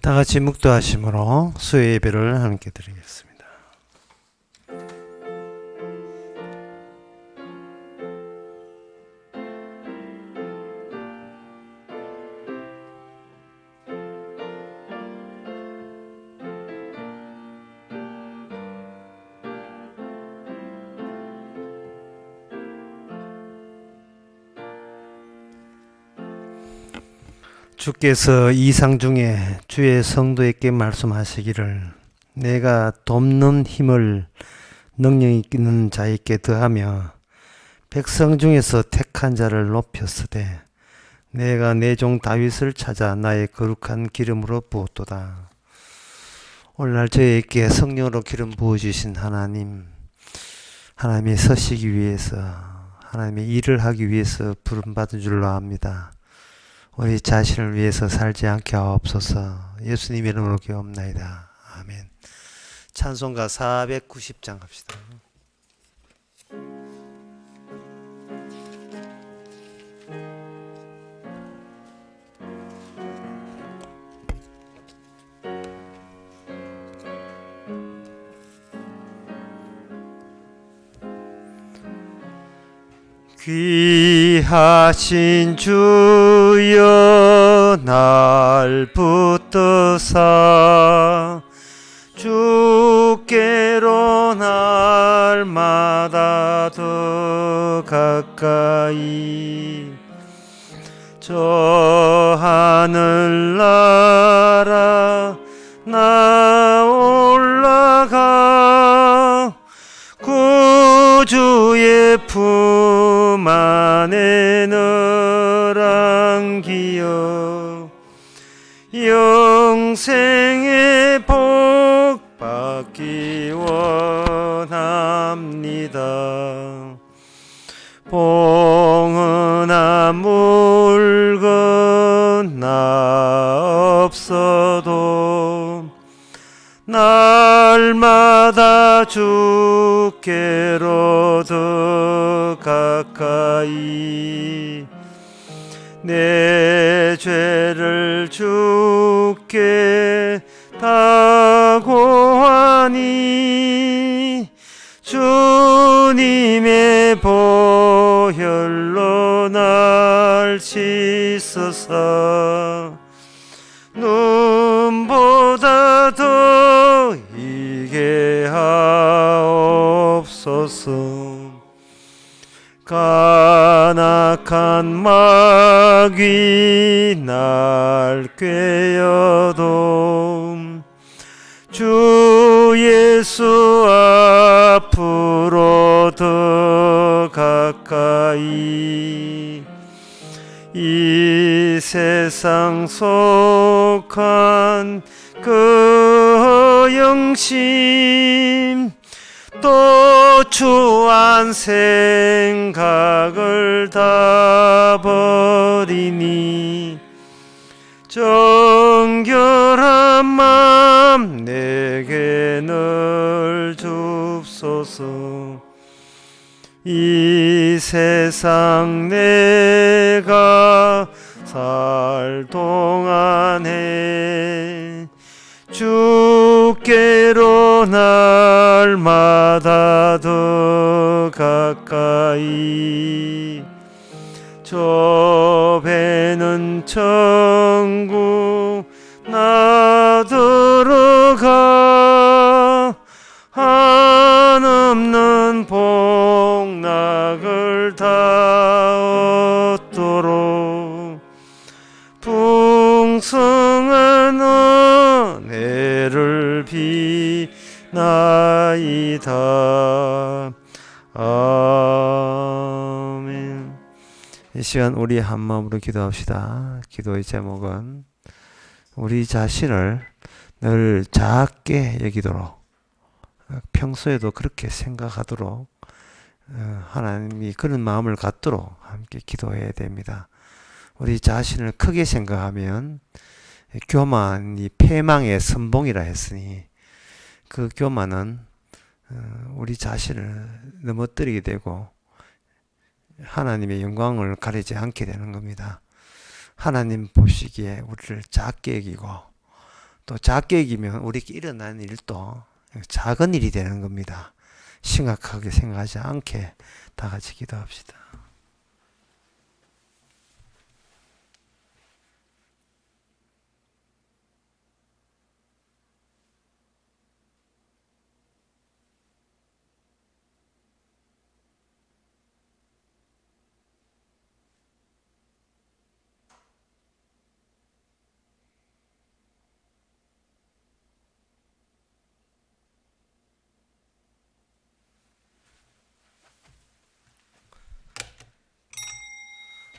다 같이 묵도하심으로 수요 예배를 함께 드리겠습니다. 주께서 이상 중에 주의 성도에게 말씀하시기를 내가 돕는 힘을 능력 있는 자에게 더하며 백성 중에서 택한 자를 높였으되 내가 내 종 다윗을 찾아 나의 거룩한 기름으로 부었도다. 오늘날 저에게 성령으로 기름 부어주신 하나님이 서시기 위해서 하나님의 일을 하기 위해서 부름받은 줄로 압니다. 우리 자신을 위해서 살지 않게 하옵소서. 예수님 이름으로 기도합나이다. 아멘. 찬송가 490장 합시다. 귀하신 주여 날 붙드사 주께로 날마다 더 가까이 저 하늘나라 나 올라가 구주의 품 안에 늘 안기어 영생의 복 받기 원합니다. 봉헌한 물건 나 없어도 날마다 주께로 더 가까이 내 죄를 주께 다 고하니 주님의 보혈로 날 씻으사 눈보다 더 이게 하옵소서. 간악한 마귀 날 꾀어도 주 예수 앞으로 더 가까이 이 세상 속한 그 영심 또 추한 생각을 다 버리니 정결한 마음 내게 늘 줍소서. 이 세상 내가 살 동안에 주께로 날마다 더 가까이 저 배는 천국 나 들어가 한없는 복락을 다 얻도록 풍성한 은혜를 비나이다. 아멘. 이 시간 우리 한 마음으로 기도합시다. 기도의 제목은 우리 자신을 늘 작게 여기도록 평소에도 그렇게 생각하도록 하나님이 그런 마음을 갖도록 함께 기도해야 됩니다. 우리 자신을 크게 생각하면 교만이 패망의 선봉이라 했으니 그 교만은 우리 자신을 넘어뜨리게 되고 하나님의 영광을 가리지 않게 되는 겁니다. 하나님 보시기에 우리를 작게 여기고 또 작게 여기면 우리에게 일어나는 일도 작은 일이 되는 겁니다. 심각하게 생각하지 않게 다 같이 기도합시다.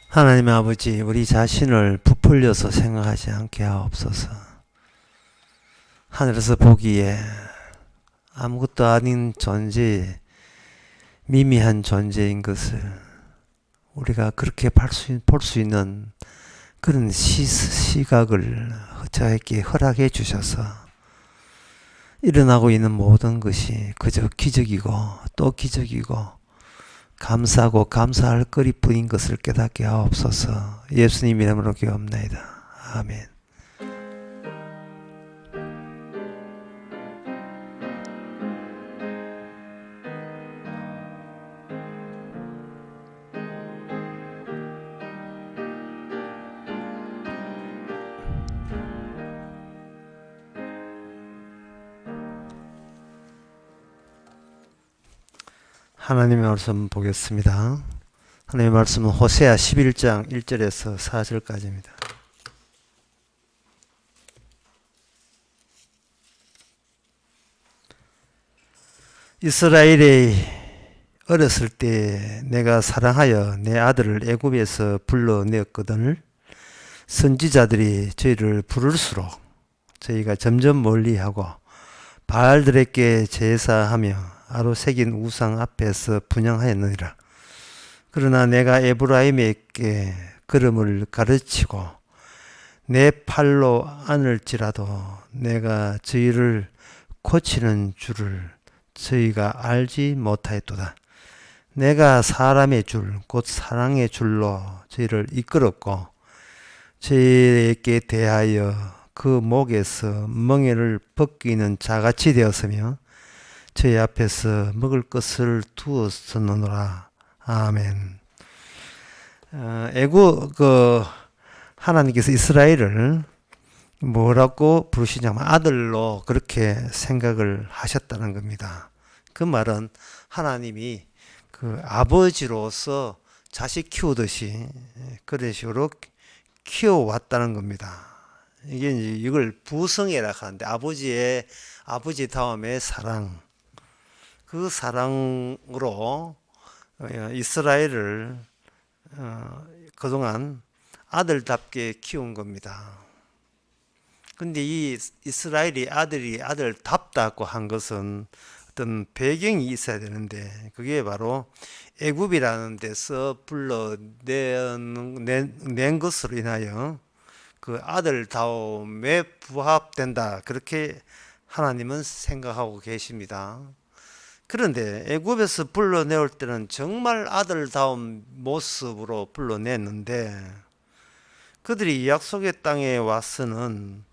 하나님의 아버지, 우리 자신을 부풀려서 생각하지 않게 하옵소서. 하늘에서 보기에 아무것도 아닌 존재, 미미한 존재인 것을 우리가 그렇게 볼 수 있는 그런 시각을 저에게 허락해 주셔서 일어나고 있는 모든 것이 그저 기적이고 또 기적이고 감사하고 감사할 거리뿐인 것을 깨닫게 하옵소서. 예수님 이름으로 기도합나이다. 아멘. 하나님의 말씀 보겠습니다. 하나님의 말씀은 호세아 11장 1절에서 4절까지입니다. 이스라엘이 어렸을 때 내가 사랑하여 내 아들을 애굽에서 불러내었거든. 선지자들이 저희를 부를수록 저희가 점점 멀리하고 바알들에게 제사하며 아로 새긴 우상 앞에서 분향하였느니라. 그러나 내가 에브라임에게 걸음을 가르치고 내 팔로 안을지라도 내가 저희를 고치는 줄을 저희가 알지 못하였도다. 내가 사람의 줄, 곧 사랑의 줄로 저희를 이끌었고 저희에게 대하여 그 목에서 멍에를 벗기는 자같이 되었으며 저희 앞에서 먹을 것을 두었었노라. 아멘. 하나님께서 이스라엘을 뭐라고 부르시냐면 아들로 그렇게 생각을 하셨다는 겁니다. 그 말은 하나님이 그 아버지로서 자식 키우듯이 그런 식으로 키워왔다는 겁니다. 이걸 부성애라 하는데 아버지 다음에 사랑. 그 사랑으로 이스라엘을 그동안 아들답게 키운 겁니다. 근데 이 이스라엘이 아들답다고 한 것은 어떤 배경이 있어야 되는데 그게 바로 애굽이라는 데서 불러낸 것으로 인하여 그 아들다움에 부합된다. 그렇게 하나님은 생각하고 계십니다. 그런데 애굽에서 불러내올 때는 정말 아들다운 모습으로 불러냈는데 그들이 약속의 땅에 와서는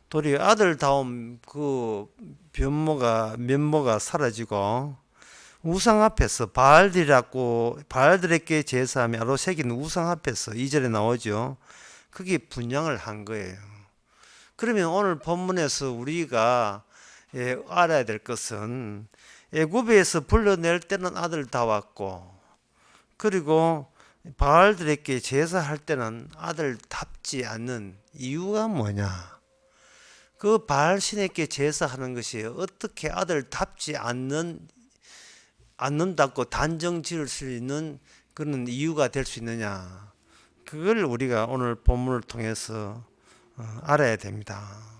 도리어 아들다운 그 면모가 사라지고 우상 앞에서 바알들에게 제사하며 아로 새긴 우상 앞에서 2절에 나오죠. 그게 분향을 한 거예요. 그러면 오늘 본문에서 우리가 알아야 될 것은 애굽에서 불러낼 때는 아들다웠고 그리고 바알들에게 제사할 때는 아들답지 않는 이유가 뭐냐? 그 바알 신에게 제사하는 것이 어떻게 아들답지 않는다고 단정 지을 수 있는 그런 이유가 될 수 있느냐? 그걸 우리가 오늘 본문을 통해서 알아야 됩니다.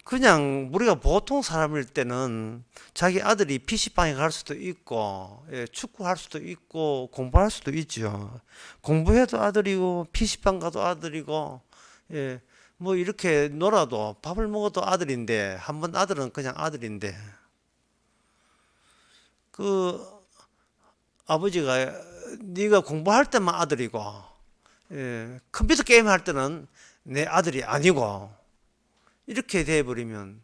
그냥 우리가 보통 사람일 때는 자기 아들이 PC방에 갈 수도 있고 축구할 수도 있고 공부할 수도 있죠. 공부해도 아들이고 PC방 가도 아들이고 뭐 이렇게 놀아도 밥을 먹어도 아들인데 한번 아들은 그냥 아들인데 그 아버지가 네가 공부할 때만 아들이고 컴퓨터 게임 할 때는 내 아들이 아니고 이렇게 돼버리면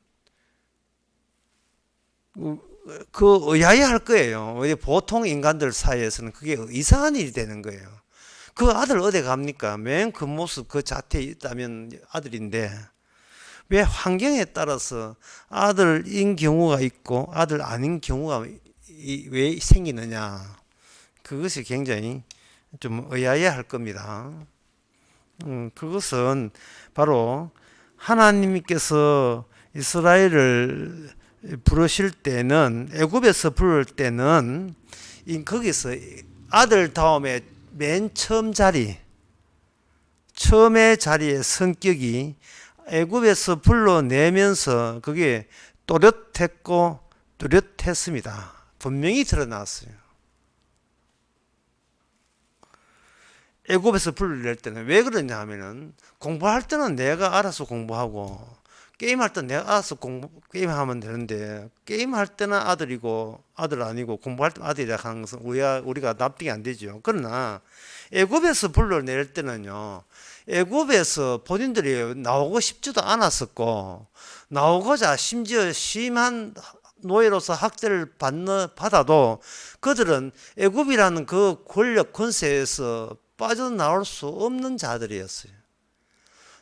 그 의아해할 거예요. 왜 보통 인간들 사이에서는 그게 이상한 일이 되는 거예요. 그 아들 어디 갑니까? 맨 그 모습 그 자태에 있다면 아들인데 왜 환경에 따라서 아들인 경우가 있고 아들 아닌 경우가 왜 생기느냐? 그것이 굉장히 좀 의아해할 겁니다. 그것은 바로 하나님께서 이스라엘을 부르실 때는 애굽에서 부를 때는 거기서 아들 다음에 맨 처음의 자리의 성격이 애굽에서 불러내면서 그게 또렷했고 뚜렷했습니다. 분명히 드러났어요. 애굽에서 불러낼 때는 왜 그러냐 하면은 공부할 때는 내가 알아서 공부하고 게임할 때는 내가 알아서 게임하면 되는데 게임할 때는 아들이고 아들 아니고 공부할 때는 아들이라 하는 것은 우리가 납득이 안 되죠. 그러나 애굽에서 불러낼 때는요. 애굽에서 본인들이 나오고 싶지도 않았었고 나오고자 심지어 심한 노예로서 학대를 받아도 그들은 애굽이라는 그 권력 권세에서 빠져나올 수 없는 자들이었어요.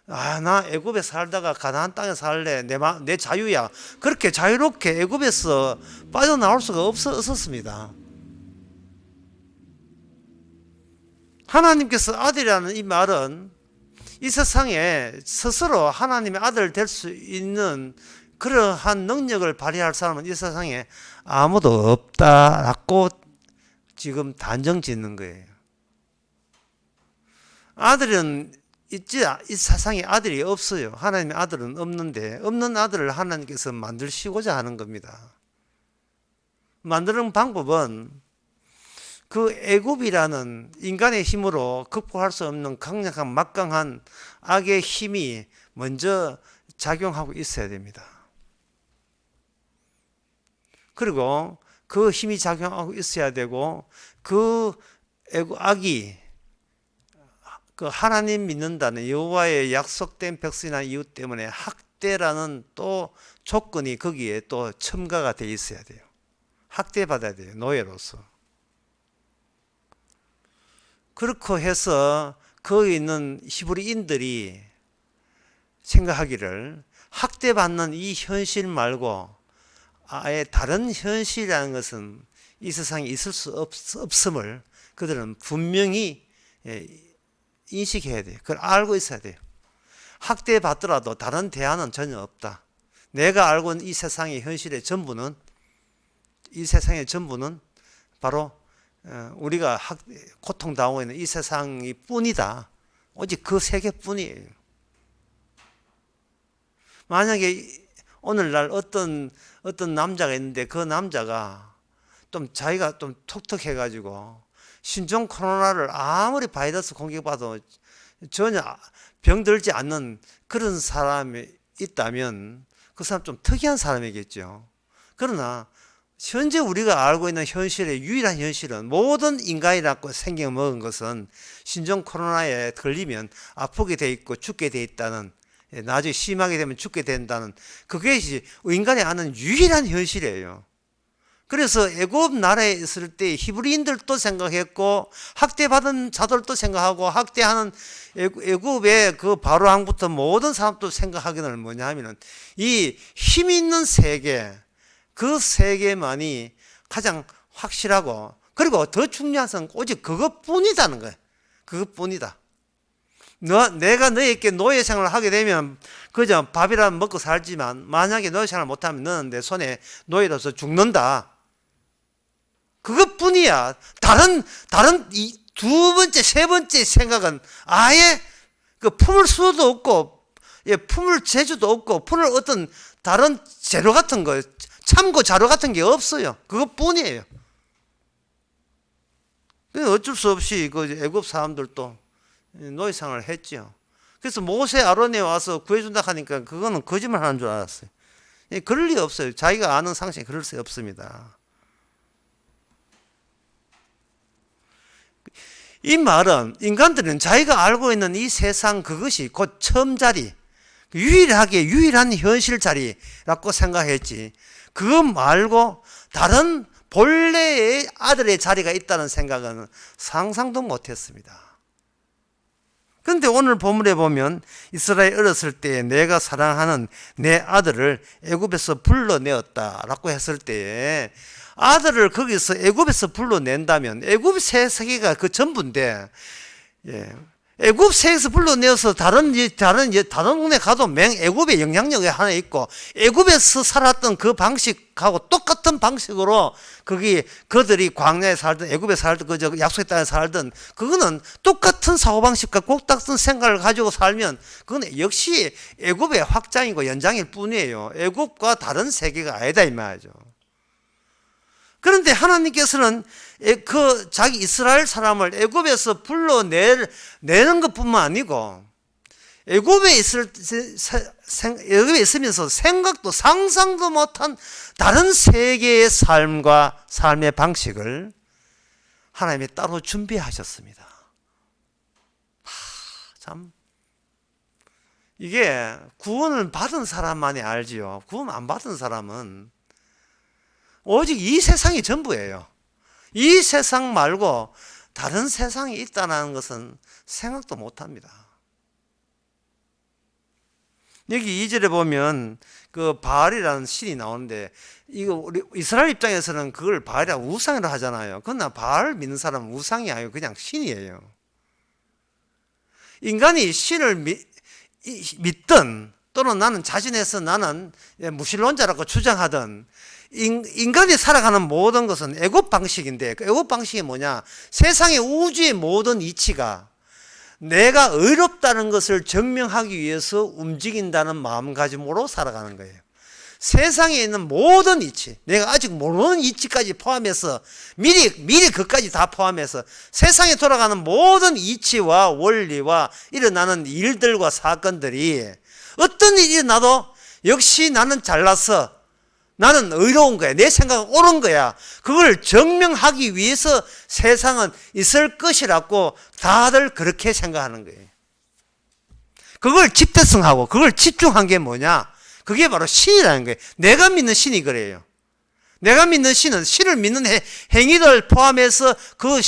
나 애굽에 살다가 가나안 땅에 살래. 내 자유야. 그렇게 자유롭게 애굽에서 빠져나올 수가 없었습니다. 하나님께서 아들이라는 이 말은 이 세상에 스스로 하나님의 아들 될 수 있는 그러한 능력을 발휘할 사람은 이 세상에 아무도 없다라고 지금 단정 짓는 거예요. 아들은 이 세상에 아들이 없어요. 하나님의 아들은 없는데 없는 아들을 하나님께서 만드시고자 하는 겁니다. 만드는 방법은 그 애굽이라는 인간의 힘으로 극복할 수 없는 강력한 막강한 악의 힘이 먼저 작용하고 있어야 됩니다. 그리고 그 힘이 작용하고 있어야 되고 그 악이 그 하나님 믿는다는 여호와의 약속된 백성이나 이유 때문에 학대라는 또 조건이 거기에 또 첨가가 돼 있어야 돼요. 학대받아야 돼요. 노예로서. 그렇고 해서 거기 있는 히브리인들이 생각하기를 학대받는 이 현실 말고 아예 다른 현실이라는 것은 이 세상에 있을 수 없음을 그들은 분명히 인식해야 돼요. 그걸 알고 있어야 돼요. 학대받더라도 다른 대안은 전혀 없다. 내가 알고 있는 이 세상의 현실의 전부는 바로 우리가 고통당하고 있는 이 세상이 뿐이다. 오직 그 세계뿐이에요. 만약에 오늘날 어떤 남자가 있는데 그 남자가 좀 자기가 좀 톡톡해가지고 신종 코로나를 아무리 바이러스 공격받아도 전혀 병들지 않는 그런 사람이 있다면 그 사람 좀 특이한 사람이겠죠. 그러나 현재 우리가 알고 있는 현실의 유일한 현실은 모든 인간이라고 생겨먹은 것은 신종 코로나에 걸리면 아프게 돼 있고 죽게 돼 있다는, 나중에 심하게 되면 죽게 된다는, 그게 인간이 아는 유일한 현실이에요. 그래서 애굽 나라에 있을 때 히브리인들도 생각했고 학대받은 자들도 생각하고 학대하는 애굽의 그 바로왕부터 모든 사람도 생각하기는 뭐냐 하면은 이 힘 있는 세계, 그 세계만이 가장 확실하고, 그리고 더 중요한 것은 오직 그것뿐이다는 거예요. 그것뿐이다. 내가 너에게 노예 생활을 하게 되면 그저 밥이라도 먹고 살지만 만약에 노예 생활을 못하면 너는 내 손에 노예로서 죽는다. 그것뿐이야. 다른 이 두 번째, 세 번째 생각은 아예 그 품을 수도 없고, 품을 재주도 없고, 품을 어떤 다른 재료 같은 거, 참고 자료 같은 게 없어요. 그것뿐이에요. 어쩔 수 없이 그 애굽 사람들도 노예생활을 했죠. 그래서 모세 아론에 와서 구해준다 하니까 그거는 거짓말 하는 줄 알았어요. 그럴 리 없어요. 자기가 아는 상식에 그럴 수 없습니다. 이 말은 인간들은 자기가 알고 있는 이 세상 그것이 곧 처음 자리, 유일한 현실 자리라고 생각했지. 그거 말고 다른 본래의 아들의 자리가 있다는 생각은 상상도 못했습니다. 그런데 오늘 본문에 보면 이스라엘 어렸을 때 내가 사랑하는 내 아들을 애굽에서 불러내었다라고 했을 때에 아들을 거기서 애굽에서 불러낸다면 애굽 세계가 그 전부인데, 애굽 세계에서 불러내어서 다른 동네 가도 애굽의 영향력이 하나 있고 애굽에서 살았던 그 방식하고 똑같은 방식으로 거기 그들이 광야에 살든 애굽에 살든 그 약속의 땅에 살든 그거는 똑같은 사고방식과 똑같은 생각을 가지고 살면 그건 역시 애굽의 확장이고 연장일 뿐이에요. 애굽과 다른 세계가 아니다 이 말이죠. 그런데 하나님께서는 그 자기 이스라엘 사람을 애굽에서 불러내는 것뿐만 아니고 애굽에 있으면서 생각도 상상도 못한 다른 세계의 삶의 방식을 하나님이 따로 준비하셨습니다. 참 이게 구원을 받은 사람만이 알지요. 구원 안 받은 사람은 오직 이 세상이 전부예요. 이 세상 말고 다른 세상이 있다는 것은 생각도 못합니다. 여기 2절에 보면 그 바알이라는 신이 나오는데 이거 우리 이스라엘 입장에서는 그걸 바알이라고 우상이라고 하잖아요. 그러나 바알 믿는 사람은 우상이 아니고 그냥 신이에요. 인간이 신을 믿든 또는 나는 자신에서 나는 무신론자라고 주장하든 인간이 살아가는 모든 것은 애굽 방식인데 그 애굽 방식이 뭐냐? 세상의 우주의 모든 이치가 내가 의롭다는 것을 증명하기 위해서 움직인다는 마음가짐으로 살아가는 거예요. 세상에 있는 모든 이치, 내가 아직 모르는 이치까지 포함해서 미리 그까지 다 포함해서 세상에 돌아가는 모든 이치와 원리와 일어나는 일들과 사건들이 어떤 일이 일어나도 역시 나는 잘났어, 나는 의로운 거야, 내 생각은 옳은 거야, 그걸 증명하기 위해서 세상은 있을 것이라고 다들 그렇게 생각하는 거예요. 그걸 집대성하고 그걸 집중한 게 뭐냐? 그게 바로 신이라는 거예요. 내가 믿는 신이 그래요. 내가 믿는 신은 신을 믿는 행위를 포함해서 그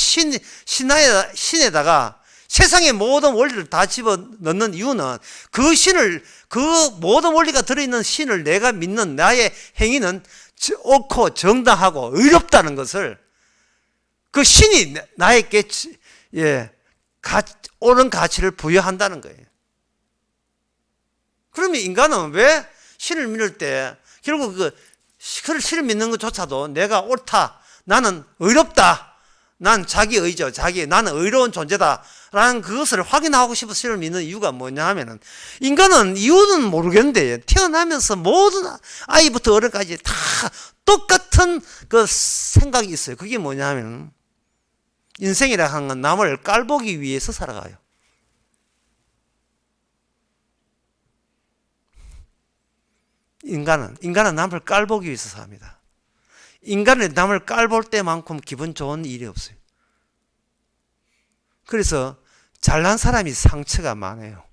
신에다가 세상의 모든 원리를 다 집어넣는 이유는 그 신을, 그 모든 원리가 들어있는 신을 내가 믿는 나의 행위는 옳고 정당하고 의롭다는 것을 그 신이 나에게 옳은 가치를 부여한다는 거예요. 그러면 인간은 왜 신을 믿을 때 결국 그 신을 믿는 것조차도 내가 옳다, 나는 의롭다, 난 자기의죠, 나는 의로운 존재다 라는 그것을 확인하고 싶어서 신을 믿는 이유가 뭐냐 하면은, 인간은 이유는 모르겠는데 태어나면서 모든 아이부터 어른까지 다 똑같은 그 생각이 있어요. 그게 뭐냐 하면 인생이라 하는 건 남을 깔보기 위해서 살아가요. 인간은 남을 깔보기 위해서 삽니다. 인간은 남을 깔볼 때만큼 기분 좋은 일이 없어요. 그래서 잘난 사람이 상처가 많아요.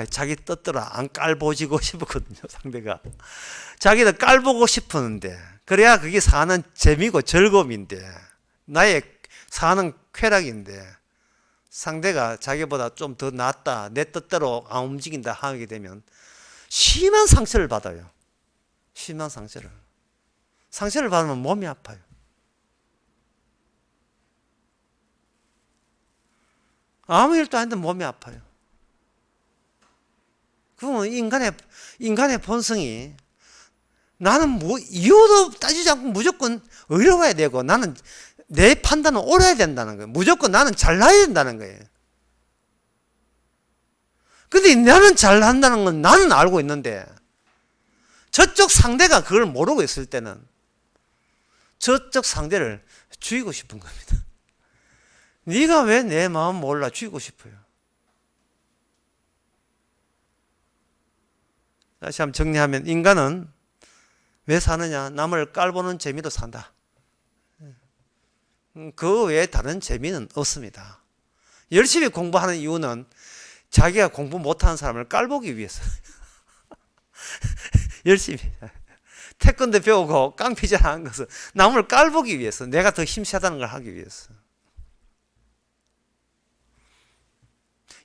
자기 뜻대로 안 깔보지고 싶었거든요, 상대가. 자기도 깔보고 싶었는데, 그래야 그게 사는 재미고 즐거움인데, 나의 사는 쾌락인데, 상대가 자기보다 좀 더 낫다, 내 뜻대로 안 움직인다 하게 되면 심한 상처를 받아요. 심한 상처를. 상처를 받으면 몸이 아파요. 아무 일도 안 했는데 몸이 아파요. 그러면 인간의 본성이 나는 이유도 따지지 않고 무조건 의로워야 되고 나는 내 판단은 옳아야 된다는 거예요. 무조건 나는 잘나야 된다는 거예요. 근데 나는 잘난다는 건 나는 알고 있는데 저쪽 상대가 그걸 모르고 있을 때는 저쪽 상대를 죽이고 싶은 겁니다. 네가 왜 내 마음 몰라? 죽이고 싶어요. 다시 한번 정리하면 인간은 왜 사느냐? 남을 깔보는 재미로 산다. 그 외에 다른 재미는 없습니다. 열심히 공부하는 이유는 자기가 공부 못하는 사람을 깔보기 위해서. 열심히 태권도 배우고 깡피질 하는 것은 남을 깔보기 위해서, 내가 더 힘세다는 걸 하기 위해서.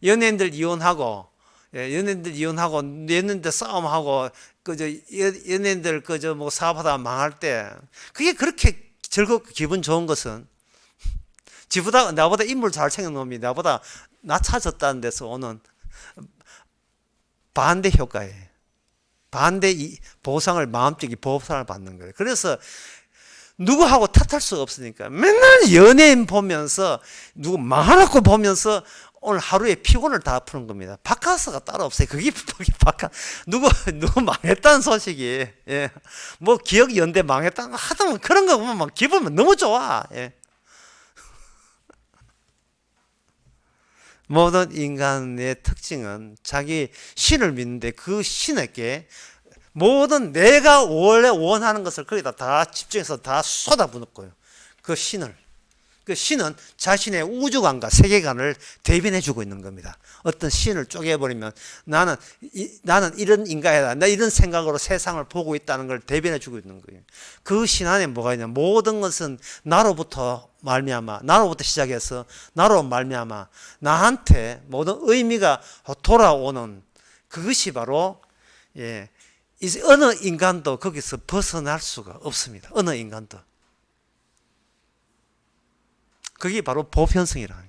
연예인들 이혼하고, 연예인들 싸움하고, 연예인들 뭐 사업하다 망할 때, 그게 그렇게 즐겁고 기분 좋은 것은, 나보다 인물 잘 챙긴 놈이 나보다 낮춰졌다는 데서 오는 반대 효과예요. 반대 보상을, 마음적인 보상을 받는 거예요. 그래서 누구하고 탓할 수 없으니까 맨날 연예인 보면서, 누구 망하라고 보면서 오늘 하루에 피곤을 다 푸는 겁니다. 바카스가 따로 없어요. 그게 누구 망했다는 소식이, 예. 뭐 기억 연대 망했다는 거 하다면 그런 거 보면 막 기분은 너무 좋아. 예. 모든 인간의 특징은 자기 신을 믿는데 그 신에게 모든 내가 원래 원하는 것을 거기다 다 집중해서 다 쏟아붓고요. 그 신은 자신의 우주관과 세계관을 대변해 주고 있는 겁니다. 어떤 신을 쪼개버리면 나는 이런 인간이다, 나 이런 생각으로 세상을 보고 있다는 걸 대변해 주고 있는 거예요. 그 신 안에 뭐가 있냐? 모든 것은 나로부터 시작해서 나로 말미암아 나한테 모든 의미가 돌아오는, 그것이 바로, 예, 이제 어느 인간도 거기서 벗어날 수가 없습니다. 어느 인간도. 그게 바로 보편성이라.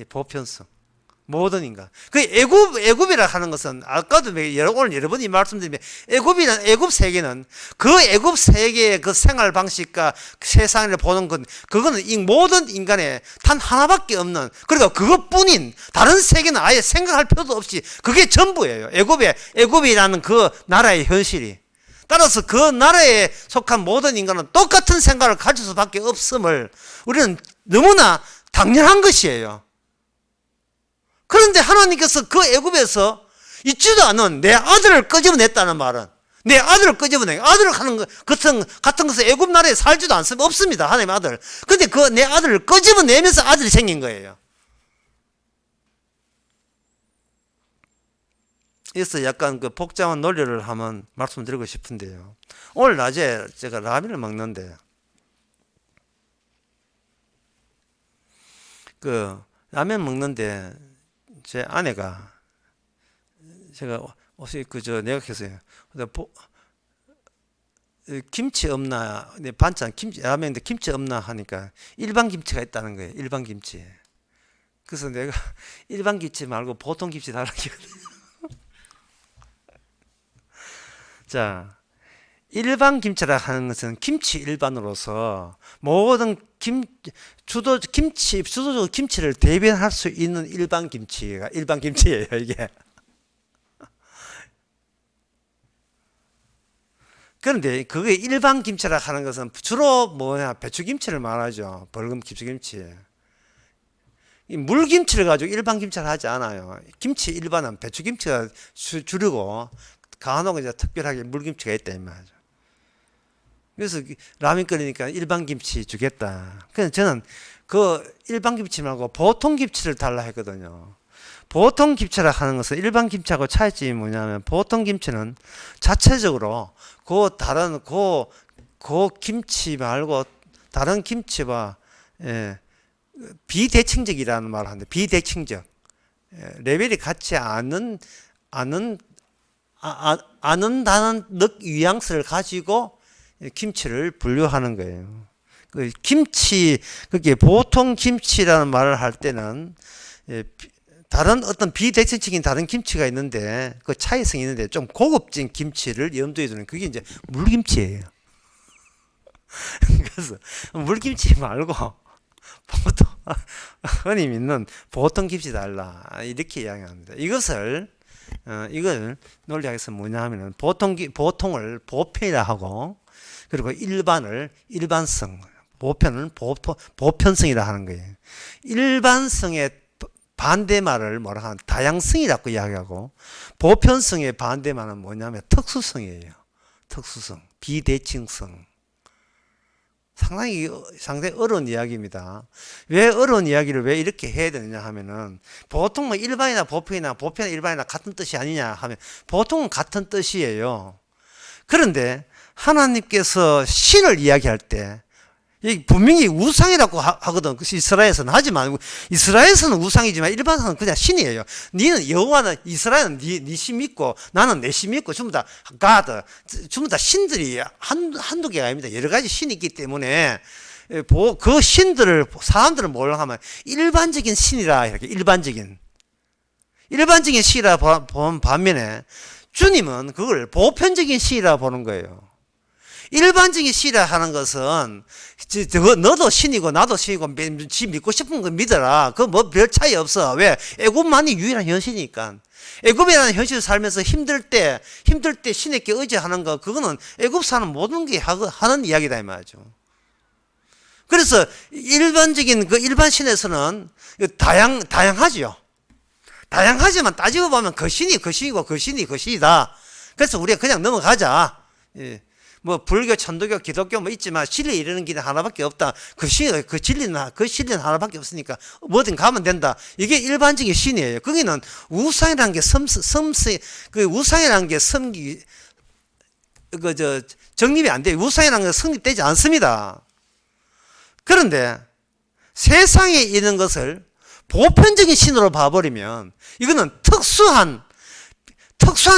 보편성. 모든 인간. 그 애굽이라 하는 것은, 아까도 오늘 여러 번 이 말씀드리면, 애굽 세계는 그 애굽 세계의 그 생활 방식과 세상을 보는 건, 그거는 이 모든 인간의 단 하나밖에 없는, 그리고 그것뿐인 다른 세계는 아예 생각할 필요도 없이 그게 전부예요. 애굽이라는 그 나라의 현실이. 따라서 그 나라에 속한 모든 인간은 똑같은 생각을 가질 수밖에 없음을 우리는 너무나 당연한 것이에요. 그런데 하나님께서 그 애굽에서 있지도 않은 내 아들을 끄집어냈다는 말은, 내 아들을 끄집어내, 아들을 하는 것 같은 것은 애굽 나라에 살지도 않습니다. 없습니다. 하나님의 아들. 근데 그 내 아들을 끄집어내면서 아들이 생긴 거예요. 그래서 약간 그 복잡한 논리를 한번 말씀드리고 싶은데요. 오늘 낮에 제가 라면을 먹는데, 제 아내가, 제가 내가 했어요. 김치 없나, 반찬, 라면인데 김치 없나 하니까 일반 김치가 있다는 거예요. 일반 김치. 그래서 내가 일반 김치 말고 보통 김치 달라고 했거든요. 자, 일반 김치라 하는 것은 김치 일반으로서 모든 주도적으로 김치를 대변할 수 있는 일반 김치가 일반 김치예요, 이게. 그런데 그게 일반 김치라 하는 것은 주로 배추김치를 말하죠. 벌금 김치. 이 물김치를 가지고 일반 김치를 하지 않아요. 김치 일반은 배추김치가 주류고, 간혹 이제 특별하게 물김치가 있다 이 말이죠. 그래서 라면 끓이니까 일반 김치 주겠다. 그래서 저는 그 일반 김치 말고 보통 김치를 달라 했거든요. 보통 김치라 하는 것은 일반 김치하고 차이점이 뭐냐면, 보통 김치는 자체적으로 그 김치 말고 다른 김치와, 예, 비대칭적이라는 말을 하는데, 비대칭적. 레벨이 같지 않은다는 뉘앙스를 가지고 김치를 분류하는 거예요. 그게 보통 김치라는 말을 할 때는, 다른 어떤 비대칭적인 다른 김치가 있는데, 그 차이성이 있는데 좀 고급진 김치를 염두에 두는, 그게 이제 물김치예요. 그래서 물김치 말고 보통 흔히 믿는 보통 김치 달라, 이렇게 이야기합니다. 이걸 논리학에서 뭐냐 하면은, 보통을 보편이라 하고, 그리고 일반을 일반성, 보편은 보편성이라 하는 거예요. 일반성의 반대말을 뭐라 하면 다양성이라고 이야기하고, 보편성의 반대말은 뭐냐면 특수성이에요. 특수성, 비대칭성. 상당히 어려운 이야기입니다. 왜 어려운 이야기를 왜 이렇게 해야 되느냐 하면은, 보통 뭐 일반이나 보편이나 일반이나 같은 뜻이 아니냐 하면, 보통은 같은 뜻이에요. 그런데 하나님께서 신을 이야기할 때 분명히 우상이라고 하거든. 이스라엘에서는. 하지만 이스라엘에서는 우상이지만 일반에서는 그냥 신이에요. 니는 여호와는, 이스라엘은 니 신 믿고 나는 내 신 믿고 전부 다 가드, 전부 다 신들이 한두 개가 아닙니다. 여러 가지 신이 있기 때문에 그 신들을 사람들은 뭐라고 하면 일반적인 신이라, 이렇게 일반적인 신이라 본 반면에 주님은 그걸 보편적인 신이라 보는 거예요. 일반적인 신이라 하는 것은 너도 신이고 나도 신이고 지 믿고 싶은 거 믿어라. 그거 뭐 별 차이 없어. 왜? 애굽만이 유일한 현실이니까. 애굽이라는 현실을 살면서 힘들 때 신에게 의지하는 거, 그거는 애굽 사는 모든 게 하는 이야기다 이 말이죠. 그래서 일반적인 그 일반 신에서는 다양하지요. 다양하지만 따지고 보면 그 신이 그 신이고 그 신이 그 신이다. 그래서 우리가 그냥 넘어가자. 예. 뭐 불교, 천도교, 기독교 뭐 있지만 진리에 이르는 길은 하나밖에 없다. 그 진리는 하나밖에 없으니까 뭐든 가면 된다. 이게 일반적인 신이에요. 거기는 우상이라는 게 우상이라는 게 정립이 안 돼요. 우상이라는 게 성립되지 않습니다. 그런데 세상에 있는 것을 보편적인 신으로 봐버리면 이거는 특수한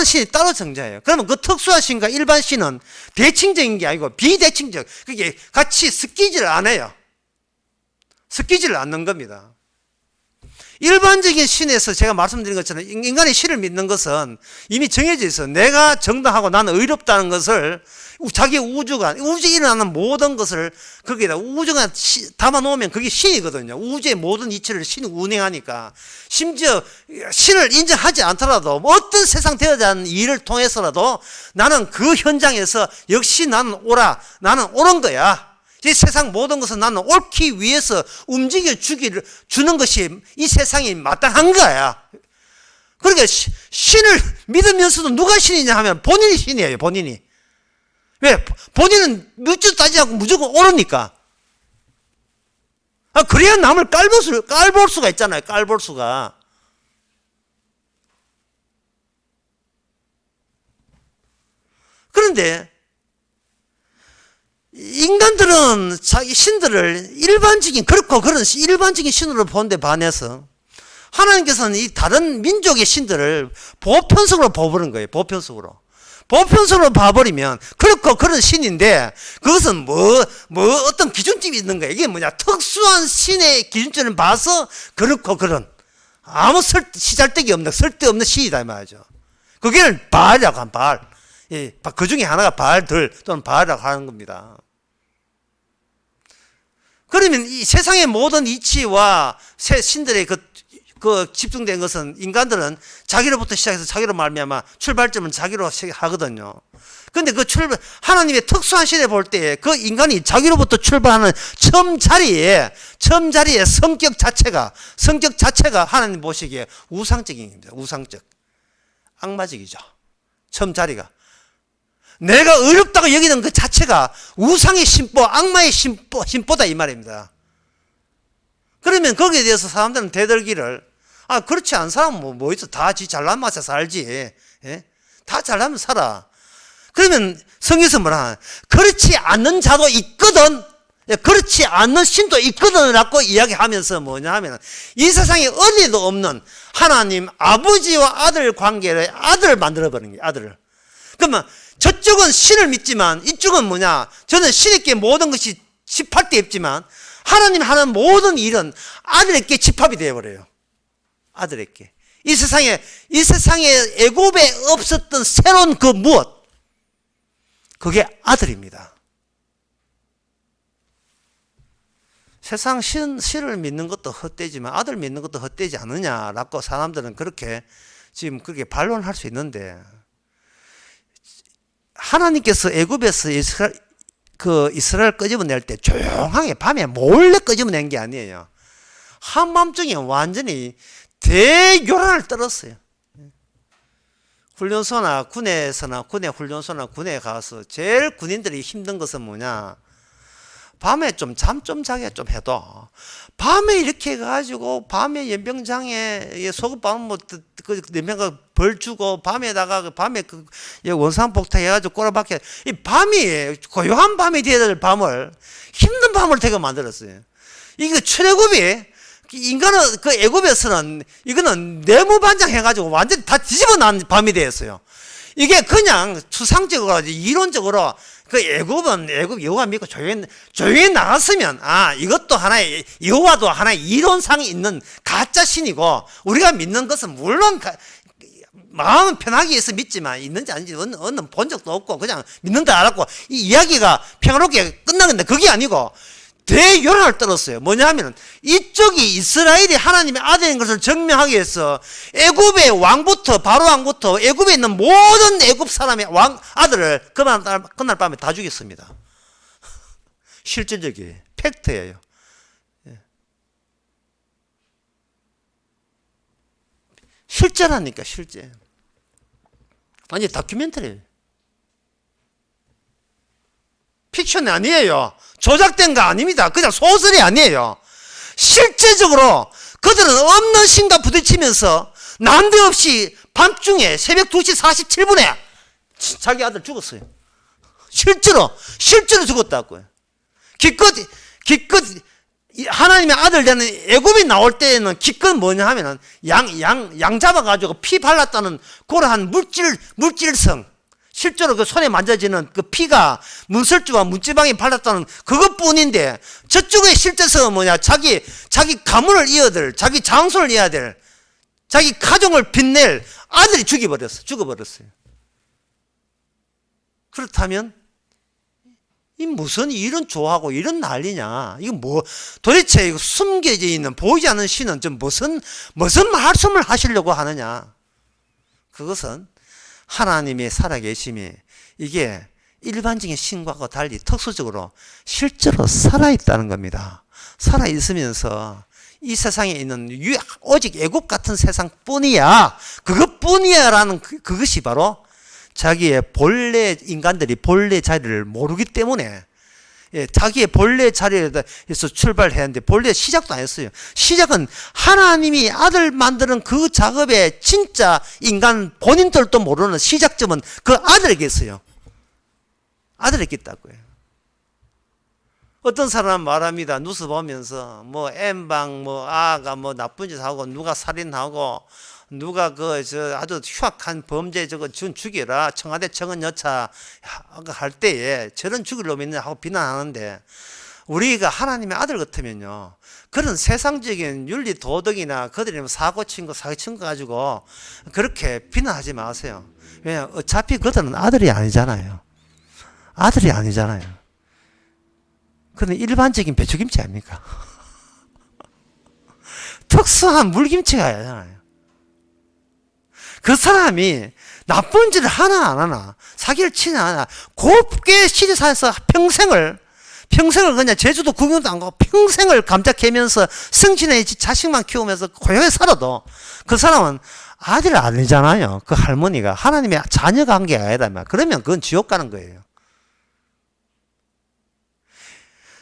신이 따로 존재해요. 그러면 그 특수한 신과 일반 신은 대칭적인 게 아니고 비대칭적, 그게 같이 섞이지를 않아요. 섞이지를 않는 겁니다. 일반적인 신에서 제가 말씀드린 것처럼 인간이 신을 믿는 것은 이미 정해져 있어요. 내가 정당하고 나는 의롭다는 것을 자기 우주에 일어나는 모든 것을 거기에다 우주가 담아 놓으면 그게 신이거든요. 우주의 모든 이치를 신이 운행하니까. 심지어 신을 인정하지 않더라도 어떤 세상 되어야 하는 일을 통해서라도 나는 그 현장에서 역시 나는 옳은 거야. 이 세상 모든 것은 나는 옳기 위해서 움직여 주는 것이 이 세상이 마땅한 거야. 그러니까 신을 믿으면서도 누가 신이냐 하면 본인이 신이에요. 본인이. 왜? 본인은 묻지도 따지지 않고 무조건 옳으니까. 그래야 남을 깔볼 수가 있잖아요. 깔볼 수가. 그런데 인간들은 자기 신들을 그런 일반적인 신으로 보는데 반해서 하나님께서는 이 다른 민족의 신들을 보편적으로 봐버린 거예요. 보편적으로 봐버리면 그런 신인데 그것은 어떤 기준점이 있는 거예요. 이게 뭐냐? 특수한 신의 기준점을 봐서 그런 아무 시잘데기 없는 쓸데없는 신이다 이 말이죠. 그게 바알이라고 한 바알. 예, 그 중에 하나가 바알들 또는 바알이라고 하는 겁니다. 그러면 이 세상의 모든 이치와 신들의 그 집중된 것은 인간들은 자기로부터 시작해서 자기로 말미암아 출발점은 자기로 하거든요. 그런데 하나님의 특수한 신에 볼 때 그 인간이 자기로부터 출발하는 처음 자리에 성격 자체가 하나님 보시기에 우상적인 겁니다. 우상적. 악마적이죠. 처음 자리가. 내가 어렵다고 여기는 그 자체가 우상의 신보, 악마의 신보다 이 말입니다. 그러면 거기에 대해서 사람들은 대들기를 그렇지 않은 사람은 뭐 있어. 다 지 잘난 맛에 살지. 예? 다 잘나면 살아. 그러면 성경에서 뭐라 그렇지 않는 자도 있거든. 그렇지 않는 신도 있거든 라고 이야기하면서 뭐냐 하면 이 세상에 어디에도 없는 하나님 아버지와 아들 관계를 아들을 만들어버리는 거예요. 아들을. 그러면 저쪽은 신을 믿지만 이쪽은 뭐냐? 저는 신에게 모든 것이 집합 돼 있지만 하나님 하는 모든 일은 아들에게 집합이 되어버려요. 아들에게. 이 세상에 애굽에 없었던 새로운 그 무엇? 그게 아들입니다. 세상 신을 믿는 것도 헛되지만 아들 믿는 것도 헛되지 않느냐라고 사람들은 그렇게 반론할 수 있는데 하나님께서 애굽에서 이스라엘 끄집어낼 때 조용하게 밤에 몰래 끄집어낸 게 아니에요. 한밤중에 완전히 대교란을 떨었어요. 훈련소나 군에 가서 제일 군인들이 힘든 것은 뭐냐? 밤에 좀 잠 좀 자게 좀 해도 밤에 이렇게 해가지고 밤에 연병장에 소급받으면 뭐그 연병가 벌 주고 밤에다가 밤에 그 원산폭탄 해가지고 꼬라박혀 이 밤이 고요한 밤이 되어야 될 밤을 힘든 밤을 되게 만들었어요. 이게 출애굽이 인간은 그 애굽에서는 이거는 내무반장 해가지고 완전히 다 뒤집어 난 밤이 되었어요. 이게 그냥 추상적으로 이론적으로 그 애굽은 여호와 믿고 조용히 나갔으면 이것도 하나의 여호와도 하나의 이론상이 있는 가짜 신이고 우리가 믿는 것은 물론 마음은 편하기 위해서 믿지만 있는지 아닌지 어느 본 적도 없고 그냥 믿는다 알았고 이 이야기가 평화롭게 끝나는데 그게 아니고 대요란을 떨었어요. 뭐냐 하면 이쪽이 이스라엘이 하나님의 아들인 것을 증명하기 위해서 애굽의 왕부터 바로 왕부터 애굽에 있는 모든 애굽 사람의 아들을 그날 밤에 다 죽였습니다. 실질적인 팩트예요. 실제라니까 실제. 아니 다큐멘터리 픽션이 아니에요. 조작된 거 아닙니다. 그냥 소설이 아니에요. 실제적으로 그들은 없는 신과 부딪히면서 난데없이 밤중에 새벽 2시 47분에 자기 아들 죽었어요. 실제로 죽었다고요. 기껏 하나님의 아들 되는 애굽이 나올 때에는 기껏 뭐냐 하면은 양 잡아가지고 피 발랐다는 그러한 물질성 실제로 그 손에 만져지는 그 피가 문설주와 문지방이 발랐다는 그것뿐인데 저쪽의 실제성은 뭐냐 자기 가문을 이어들 자기 장손을 이어야 될 자기 가정을 빛낼 아들이 죽어버렸어요. 그렇다면 이 무슨 이런 조하고 이런 난리냐 이거 뭐 도대체 이거 숨겨져 있는 보이지 않는 신은 좀 무슨 말씀을 하시려고 하느냐. 그것은 하나님의 살아계심이 이게 일반적인 신과가 달리 특수적으로 실제로 살아있다는 겁니다. 살아있으면서 이 세상에 있는 오직 애국 같은 세상뿐이야. 그것뿐이야라는 그것이 바로 자기의 본래 인간들이 본래 자리를 모르기 때문에 자기의 본래 자리에서 출발했는데 본래 시작도 안 했어요. 시작은 하나님이 아들 만드는 그 작업에 진짜 인간 본인들도 모르는 시작점은 그 아들에게 있어요. 아들에게 있다고요. 어떤 사람은 말합니다. 뉴스 보면서 뭐 N방 아가 나쁜 짓 하고 누가 살인하고 누가 아주 흉악한 범죄 죽여라 청와대 청원 여차 할 때에 저런 죽일 놈이 있냐 하고 비난하는데 우리가 하나님의 아들 같으면요 그런 세상적인 윤리 도덕이나 그들이 사고 친 거 가지고 그렇게 비난하지 마세요. 왜냐 어차피 그들은 아들이 아니잖아요. 그건 일반적인 배추김치 아닙니까? 특수한 물김치가 아니잖아요. 그 사람이 나쁜 짓을 하나 안 하나 사기를 치나 안 하나 곱게 시대사에서 평생을 그냥 제주도 구경도 안 가고 평생을 감작하면서 승진해 자식만 키우면서 고요하게 살아도 그 사람은 아들 아니잖아요. 그 할머니가 하나님의 자녀 관계가 아니다. 그러면 그건 지옥 가는 거예요.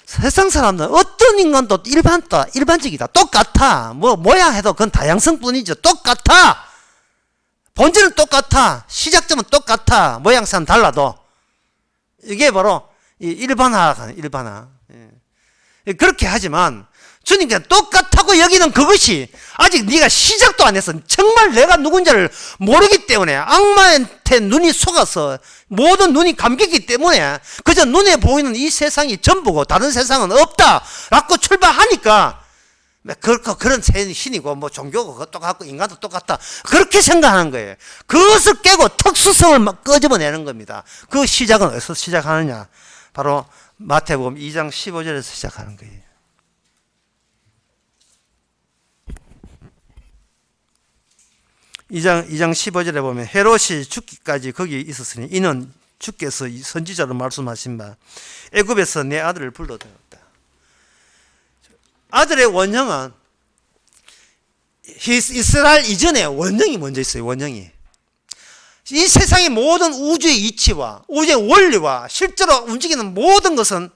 세상 사람들은 어떤 인간도 일반적이다. 똑같아. 뭐야 해도 그건 다양성 뿐이죠. 똑같아. 본질은 똑같아. 시작점은 똑같아. 모양새는 달라도. 이게 바로 일반화. 그렇게 하지만 주님께서 똑같다고 여기는 그것이 아직 네가 시작도 안 했어. 정말 내가 누군지를 모르기 때문에 악마한테 눈이 속아서 모든 눈이 감기기 때문에 그저 눈에 보이는 이 세상이 전부고 다른 세상은 없다 라고 출발하니까 그런 신이고 종교가 똑같고 인간도 똑같다 그렇게 생각하는 거예요. 그것을 깨고 특수성을 끄집어내는 겁니다. 그 시작은 어디서 시작하느냐? 바로 마태복음 2장 15절에서 시작하는 거예요. 2장 15절에 보면 헤롯이 죽기까지 거기 있었으니 이는 주께서 선지자로 말씀하신 바 애굽에서 내 아들을 불러들였다. 아들의 원형은 이스라엘 이전에 원형이 먼저 있어요. 원형이 이 세상의 모든 우주의 이치와 우주의 원리와 실제로 움직이는 모든 것은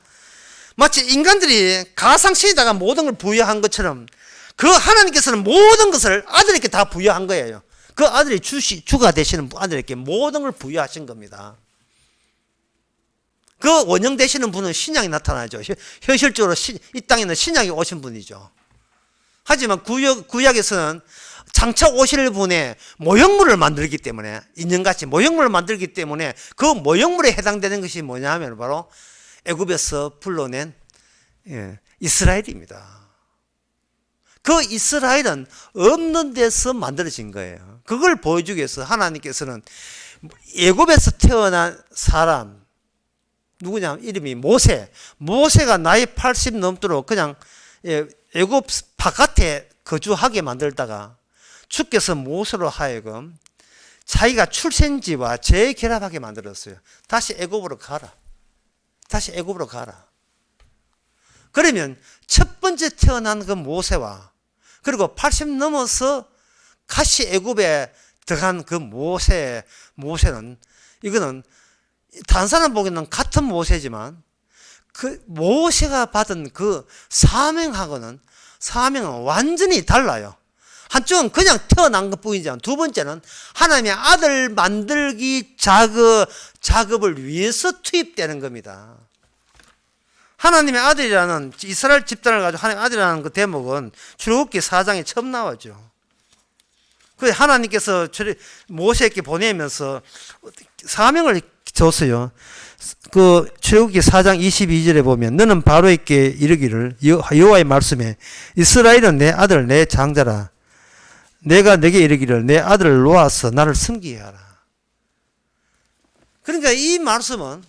마치 인간들이 가상신에다가 모든 걸 부여한 것처럼 그 하나님께서는 모든 것을 아들에게 다 부여한 거예요. 그 아들이 주가 되시는 아들에게 모든 걸 부여하신 겁니다. 그 원형 되시는 분은 신약이 나타나죠. 현실적으로 이 땅에는 신약이 오신 분이죠. 하지만 구약에서는 장차 오실 분의 모형물을 만들기 때문에, 인형같이 모형물을 만들기 때문에 그 모형물에 해당되는 것이 뭐냐 하면 바로 애굽에서 불러낸 이스라엘입니다. 그 이스라엘은 없는 데서 만들어진 거예요. 그걸 보여주기 위해서 하나님께서는 애굽에서 태어난 사람, 누구냐, 이름이 모세가 나이 80 넘도록 그냥 애굽 바깥에 거주하게 만들다가 주께서 모세로 하여금 자기가 출생지와 재결합하게 만들었어요. 다시 애굽으로 가라. 다시 애굽으로 가라. 그러면 첫 번째 태어난 그 모세와 그리고 80 넘어서 다시 애굽에 들어간 그 모세는 이거는 다른 사람 보기에는 같은 모세지만 그 모세가 받은 그 사명은 완전히 달라요. 한쪽은 그냥 태어난 것 뿐이지만 두 번째는 하나님의 아들 만들기 작업을 위해서 투입되는 겁니다. 하나님의 아들이라는 이스라엘 집단을 가지고 하나님의 아들이라는 그 대목은 출애굽기 4장에 처음 나왔죠. 그래서 하나님께서 모세에게 보내면서 사명을 줬어요. 그 출애굽기 4장 22절에 보면 너는 바로에게 이르기를 여호와의 말씀에 이스라엘은 내 아들 내 장자라. 내가 내게 이르기를 내 아들을 놓아서 나를 섬기게 하라. 그러니까 이 말씀은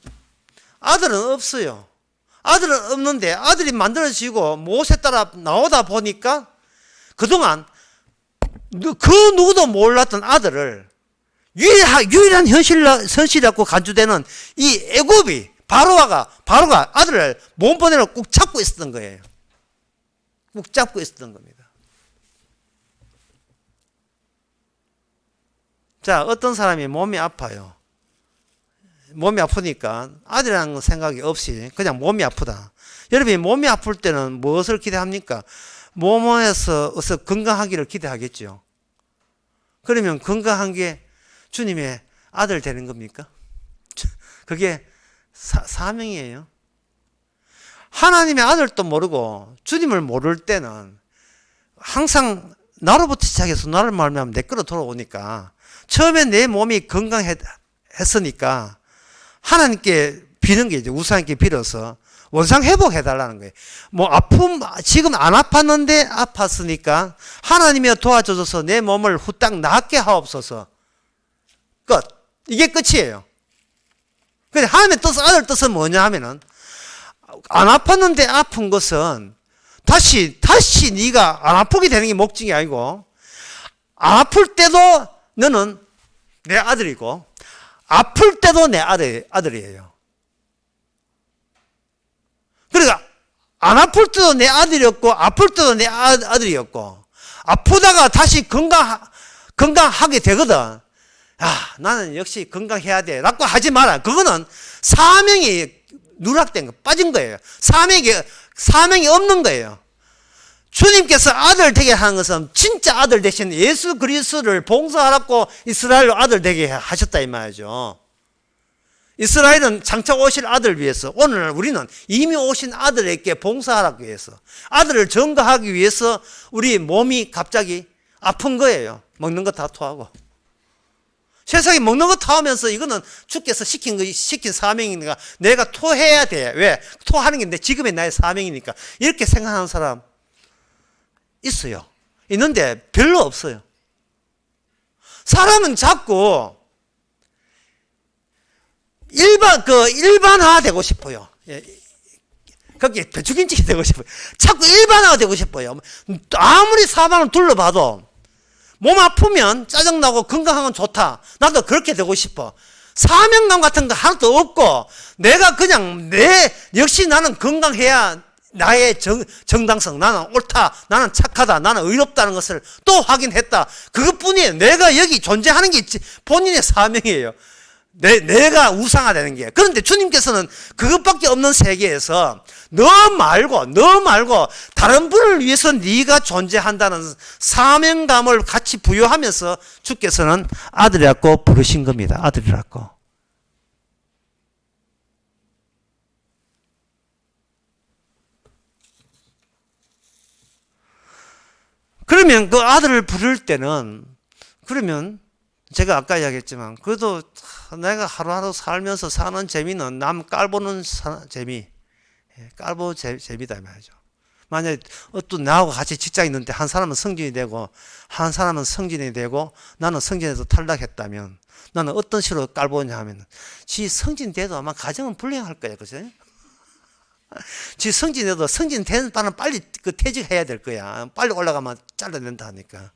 아들은 없어요. 아들은 없는데 아들이 만들어지고 모세 따라 나오다 보니까 그동안 그 누구도 몰랐던 아들을 유일한 현실이라고 간주되는 이 애굽이 바로가 아들을 몸번에로 꾹 잡고 있었던 거예요. 꾹 잡고 있었던 겁니다. 자, 어떤 사람이 몸이 아파요. 몸이 아프니까 아들이라는 생각이 없이 그냥 몸이 아프다. 여러분이 몸이 아플 때는 무엇을 기대합니까? 몸에서 건강하기를 기대하겠죠. 그러면 건강한 게 주님의 아들 되는 겁니까? 그게 사명이에요. 하나님의 아들도 모르고 주님을 모를 때는 항상 나로부터 시작해서 나를 말미암아 내 거로 돌아오니까 처음에 내 몸이 건강했으니까 하나님께 비는 게 이제 우상께 빌어서 원상 회복해달라는 거예요. 지금 안 아팠는데 아팠으니까 하나님이 도와줘서 내 몸을 후딱 낫게 하옵소서. 끝. 이게 끝이에요. 근데 하나님의 뜻은, 아들 뜻은 뭐냐 하면은, 안 아팠는데 아픈 것은 다시 네가 안 아프게 되는 게 목적이 아니고, 안 아플 때도 너는 내 아들이고, 아플 때도 내 아들이에요. 그러니까, 안 아플 때도 내 아들이었고, 아플 때도 내 아들이었고, 아프다가 다시 건강하게 되거든. 나는 역시 건강해야 돼. 라고 하지 마라. 그거는 사명이 누락된 거, 빠진 거예요. 사명이 없는 거예요. 주님께서 아들 되게 하는 것은 진짜 아들 되신 예수 그리스도를 봉사하라고 이스라엘로 아들 되게 하셨다 이 말이죠. 이스라엘은 장차 오실 아들 위해서, 오늘 우리는 이미 오신 아들에게 봉사하라고 위해서, 아들을 전가하기 위해서 우리 몸이 갑자기 아픈 거예요. 먹는 거 다 토하고. 세상에 먹는 거 토하면서 이거는 주께서 시킨 사명이니까 내가 토해야 돼. 왜? 토하는 게 지금의 나의 사명이니까. 이렇게 생각하는 사람 있어요. 있는데 별로 없어요. 사람은 자꾸 일반화 되고 싶어요. 그게 배추김치 되고 싶어요. 자꾸 일반화가 되고 싶어요. 아무리 사방을 둘러봐도 몸 아프면 짜증나고 건강한 건 좋다. 나도 그렇게 되고 싶어. 사명감 같은 거 하나도 없고, 내가 그냥 역시 나는 건강해야 나의 정당성, 나는 옳다, 나는 착하다, 나는 의롭다는 것을 또 확인했다. 그것뿐이에요. 내가 여기 존재하는 게 본인의 사명이에요. 내가 우상화되는 게. 그런데 주님께서는 그것밖에 없는 세계에서 너 말고 다른 분을 위해서 네가 존재한다는 사명감을 같이 부여하면서 주께서는 아들이라고 부르신 겁니다. 아들이라고. 그러면 그 아들을 부를 때는, 그러면 제가 아까 이야기했지만 그래도 내가 하루하루 살면서 사는 재미는 남 깔보는 재미, 깔보 재미다 말이죠. 만약에 또 나하고 같이 직장에 있는데 한 사람은 승진이 되고 한 사람은 승진이 되고 나는 승진에서 탈락했다면 나는 어떤 식으로 깔보냐 하면 지 승진돼도 아마 가정은 불행할 거야. 그죠? 지 승진해도 승진된 바는 빨리 그 퇴직해야 될 거야. 빨리 올라가면 잘라낸다 하니까.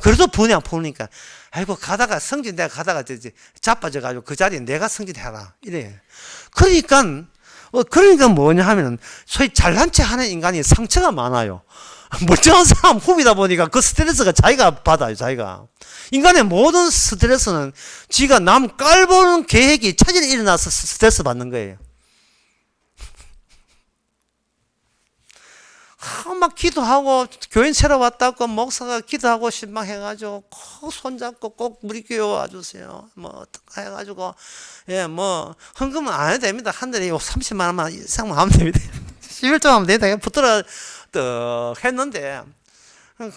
그래도 보니까 아이고 가다가 승진 내가 가다가 자빠져 가지고 그 자리에 내가 승진해라 이래. 그러니까 뭐냐 하면은 소위 잘난 체 하는 인간이 상처가 많아요. 멀쩡한 사람 후비다 보니까 그 스트레스가 자기가 받아요. 자기가. 인간의 모든 스트레스는 지가 남 깔보는 계획이 차질이 일어나서 스트레스 받는 거예요. 막 기도하고 교인 새로 왔다고 목사가 기도하고 신방해가지고 꼭 손잡고 꼭 우리 교회 와주세요. 뭐 어떡해 해가지고 뭐 헌금은 안 해도 됩니다. 한 달에 30만 원만 이상만 하면 됩니다. 11조 하면 됩니다. 붙들어 했는데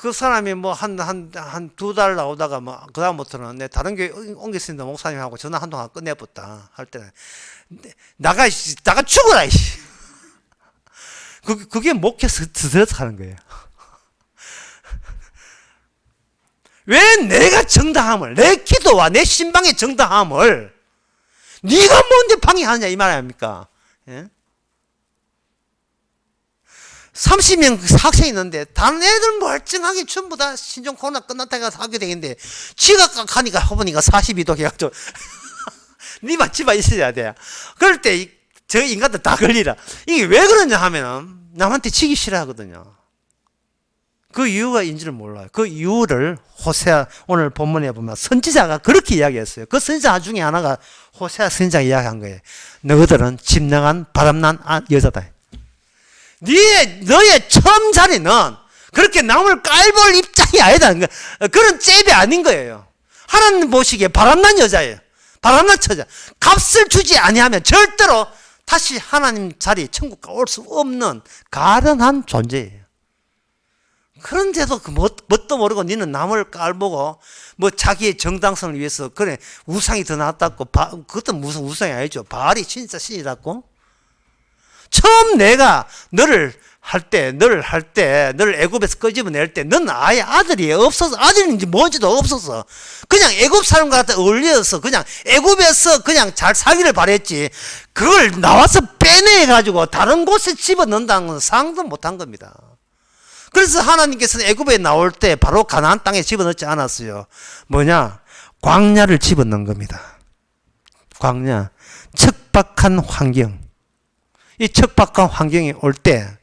그 사람이 뭐 한 2달 나오다가 뭐 그다음부터는 내 다른 교회 옮겼습니다. 목사님하고 전화 한동안 끝내봤다 할 때는 나가 죽어라 이씨. 그게 목회 스트레스 하는 거예요. 왜 내가 정당함을, 내 기도와 내 신방의 정당함을 네가 뭔데 방해하느냐 이 말 아닙니까? 예? 30명 학생이 있는데 다른 애들 멀쩡하게 전부 다 신종 코로나 끝났다 해서 하게 되겠는데 지가 가니까 해보니까 42도 해가지고 니만 집에 있어야 돼. 그럴 때 저 인간들 다 걸리라. 이게 왜 그러냐 하면은 남한테 치기 싫어하거든요. 그 이유가 인지를 몰라요. 그 이유를 호세아 오늘 본문에 보면 선지자가 그렇게 이야기했어요. 그 선지자 중에 하나가 호세아 선지자가 이야기한 거예요. 너희들은 집능한 바람난 여자다. 너의 처음 자리는 그렇게 남을 깔볼 입장이 아니다. 그런 잽이 아닌 거예요. 하나님 보시기에 바람난 여자예요. 바람난 처자. 값을 주지 아니하면 절대로 다시 하나님 자리 천국 올 수 없는 가련한 존재예요. 그런데도 그 뭣도 모르고 니는 남을 깔보고 뭐 자기의 정당성을 위해서 그래 우상이 더 낫다고 그것도 무슨 우상이 아니죠. 바알이 진짜 신이라고. 처음 내가 너를 애굽에서 끄집어낼 때 넌 아예 아들이 없어서 아들인지 뭔지도 없어서 그냥 애굽 사람과 같이 어울려서 그냥 애굽에서 그냥 잘 살기를 바랬지 그걸 나와서 빼내가지고 다른 곳에 집어넣는다는 건 상도 못한 겁니다. 그래서 하나님께서는 애굽에 나올 때 바로 가나안 땅에 집어넣지 않았어요. 뭐냐? 광야를 집어넣은 겁니다. 광야. 척박한 환경. 이 척박한 환경이 올 때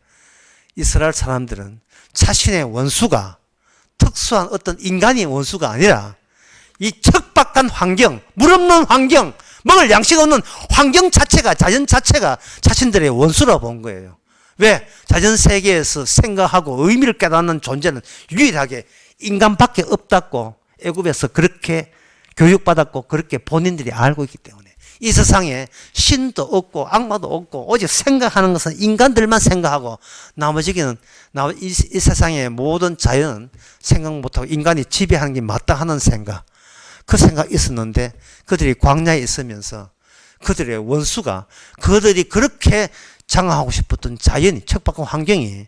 이스라엘 사람들은 자신의 원수가 특수한 어떤 인간의 원수가 아니라 이 척박한 환경, 물 없는 환경, 먹을 양식 없는 환경 자체가 자연 자체가 자신들의 원수라고 본 거예요. 왜? 자연 세계에서 생각하고 의미를 깨닫는 존재는 유일하게 인간밖에 없다고 애굽에서 그렇게 교육받았고 그렇게 본인들이 알고 있기 때문에 이 세상에 신도 없고 악마도 없고 오직 생각하는 것은 인간들만 생각하고 나머지는 이 세상의 모든 자연은 생각 못하고 인간이 지배하는 게 맞다 하는 생각 그 생각이 있었는데 그들이 광야에 있으면서 그들의 원수가 그들이 그렇게 장악하고 싶었던 자연이 척박한 환경이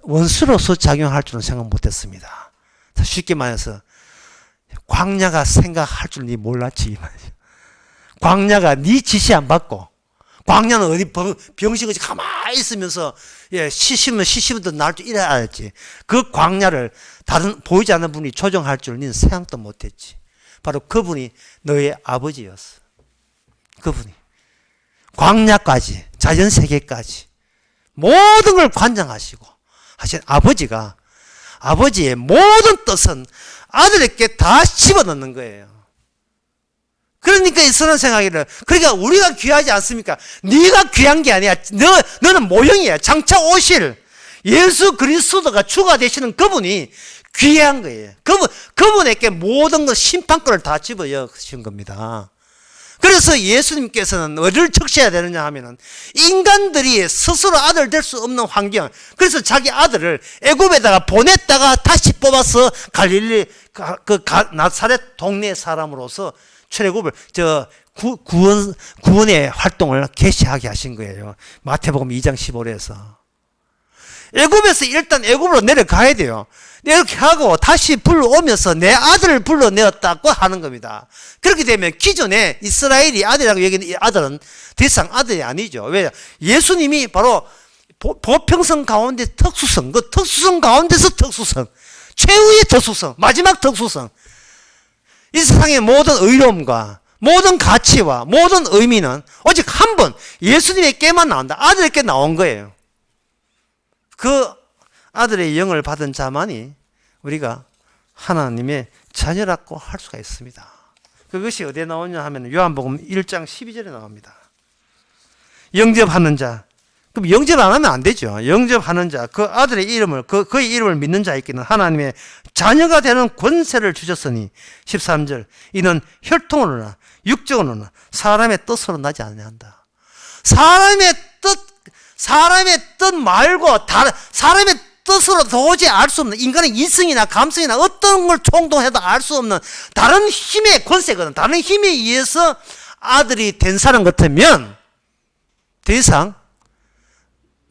원수로서 작용할 줄은 생각 못했습니다. 쉽게 말해서 광야가 생각할 줄 니 몰랐지. 광야가 네 지시 안 받고 광야는 어디 병식같이 가만히 있으면서 시시면 날 줄 이래야 알았지. 그 광야를 다른 보이지 않는 분이 조정할 줄 니는 생각도 못했지. 바로 그분이 너의 아버지였어. 그분이 광야까지 자연세계까지 모든 걸 관장하시고 하신 아버지가 아버지의 모든 뜻은 아들에게 다 집어넣는 거예요. 그러니까 서로 생각이래. 그러니까 우리가 귀하지 않습니까? 네가 귀한 게 아니야. 너는 모형이야. 장차 오실 예수 그리스도가 주가 되시는 그분이 귀한 거예요. 그분에게 모든 것 심판권을 다 집어여신 겁니다. 그래서 예수님께서는 어디를 적셔야 되느냐 하면은 인간들이 스스로 아들 될 수 없는 환경. 그래서 자기 아들을 애굽에다가 보냈다가 다시 뽑아서 갈릴리 나사렛 동네 사람으로서 출애굽을 구원의 활동을 개시하게 하신 거예요. 마태복음 2장 15절에서. 애굽에서 일단 애굽으로 내려가야 돼요. 이렇게 하고 다시 불러오면서 내 아들을 불러내었다고 하는 겁니다. 그렇게 되면 기존에 이스라엘이 아들이라고 여기는 이 아들은 더 이상 아들이 아니죠. 왜? 예수님이 바로 보평성 가운데 특수성, 그 특수성 가운데서 특수성, 최후의 특수성, 마지막 특수성. 이 세상의 모든 의로움과 모든 가치와 모든 의미는 오직 한 번 예수님에게만 나온다. 아들에게 나온 거예요. 그 아들의 영을 받은 자만이 우리가 하나님의 자녀라고 할 수가 있습니다. 그것이 어디에 나오냐 하면 요한복음 1장 12절에 나옵니다. 영접하는 자. 그럼 영접 안 하면 안 되죠. 영접하는 자, 그 아들의 이름을, 그의 이름을 믿는 자에게는 하나님의 자녀가 되는 권세를 주셨으니 13절. 이는 혈통으로나 육적으로나 사람의 뜻으로 나지 않는다. 사람의 뜻 말고 사람의 뜻으로 도저히 알 수 없는 인간의 이성이나 감성이나 어떤 걸 총동해도 알 수 없는 다른 힘의 권세거든. 다른 힘에 의해서 아들이 된 사람 같으면 더 이상